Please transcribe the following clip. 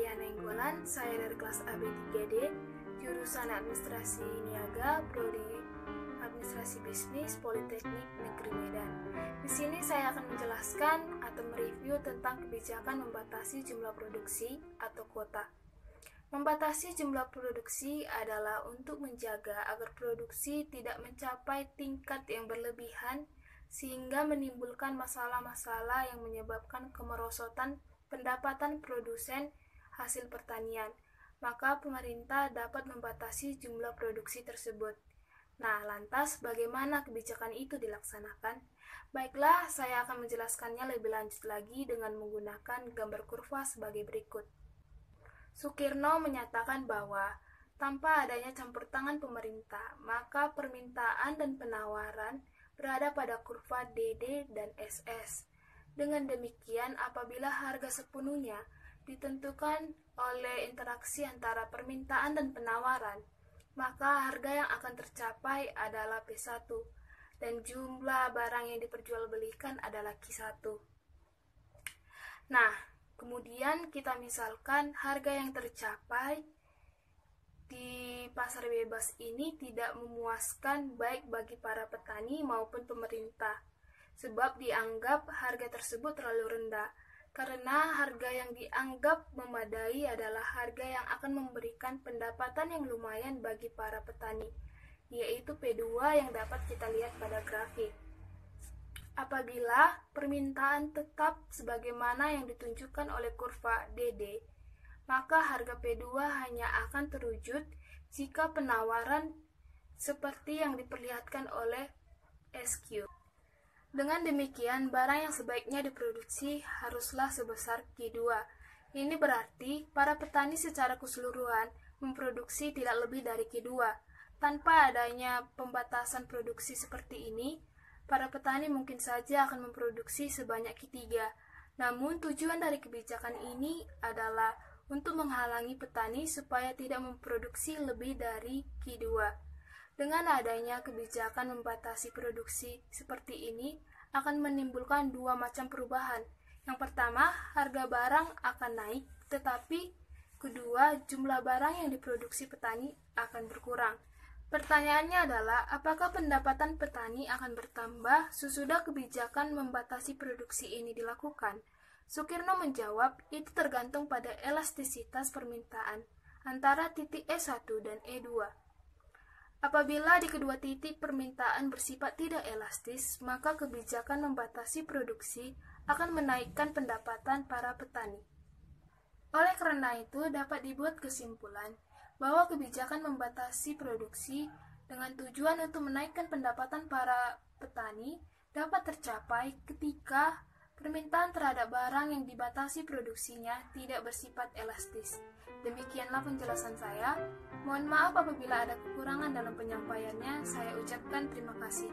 saya Nenggolan, saya dari kelas AB3D, jurusan Administrasi Niaga, Prodi Administrasi Bisnis, Politeknik Negeri Medan. Di sini saya akan menjelaskan atau mereview tentang kebijakan membatasi jumlah produksi atau kuota. Membatasi jumlah produksi adalah untuk menjaga agar produksi tidak mencapai tingkat yang berlebihan sehingga menimbulkan masalah-masalah yang menyebabkan kemerosotan pendapatan produsen hasil pertanian. Maka pemerintah dapat membatasi jumlah produksi tersebut. Nah, lantas bagaimana kebijakan itu dilaksanakan? Baiklah, saya akan menjelaskannya lebih lanjut lagi dengan menggunakan gambar kurva sebagai berikut. Sukirno menyatakan bahwa tanpa adanya campur tangan pemerintah, maka permintaan dan penawaran berada pada kurva DD dan SS. Dengan demikian, apabila harga sepenuhnya ditentukan oleh interaksi antara permintaan dan penawaran, maka harga yang akan tercapai adalah P1 dan jumlah barang yang diperjualbelikan adalah Q1. Nah, kemudian kita misalkan harga yang tercapai di pasar bebas ini tidak memuaskan baik bagi para petani maupun pemerintah, sebab dianggap harga tersebut terlalu rendah. Karena harga yang dianggap memadai adalah harga yang akan memberikan pendapatan yang lumayan bagi para petani, yaitu P2 yang dapat kita lihat pada grafik. Apabila permintaan tetap sebagaimana yang ditunjukkan oleh kurva DD, maka harga P2 hanya akan terwujud jika penawaran seperti yang diperlihatkan oleh SQ. Dengan demikian, barang yang sebaiknya diproduksi haruslah sebesar Q2. Ini berarti para petani secara keseluruhan memproduksi tidak lebih dari Q2. Tanpa adanya pembatasan produksi seperti ini, para petani mungkin saja akan memproduksi sebanyak Q3. Namun tujuan dari kebijakan ini adalah untuk menghalangi petani supaya tidak memproduksi lebih dari Q2. Dengan adanya kebijakan membatasi produksi seperti ini akan menimbulkan dua macam perubahan. Yang pertama, harga barang akan naik, tetapi kedua, jumlah barang yang diproduksi petani akan berkurang. Pertanyaannya adalah, apakah pendapatan petani akan bertambah sesudah kebijakan membatasi produksi ini dilakukan? Sukirno menjawab, itu tergantung pada elastisitas permintaan antara titik E1 dan E2. Apabila di kedua titik permintaan bersifat tidak elastis, maka kebijakan membatasi produksi akan menaikkan pendapatan para petani. Oleh karena itu, dapat dibuat kesimpulan bahwa kebijakan membatasi produksi dengan tujuan untuk menaikkan pendapatan para petani dapat tercapai ketika permintaan terhadap barang yang dibatasi produksinya tidak bersifat elastis. Demikianlah penjelasan saya. Mohon maaf apabila ada kekurangan dalam penyampaiannya. Saya ucapkan terima kasih.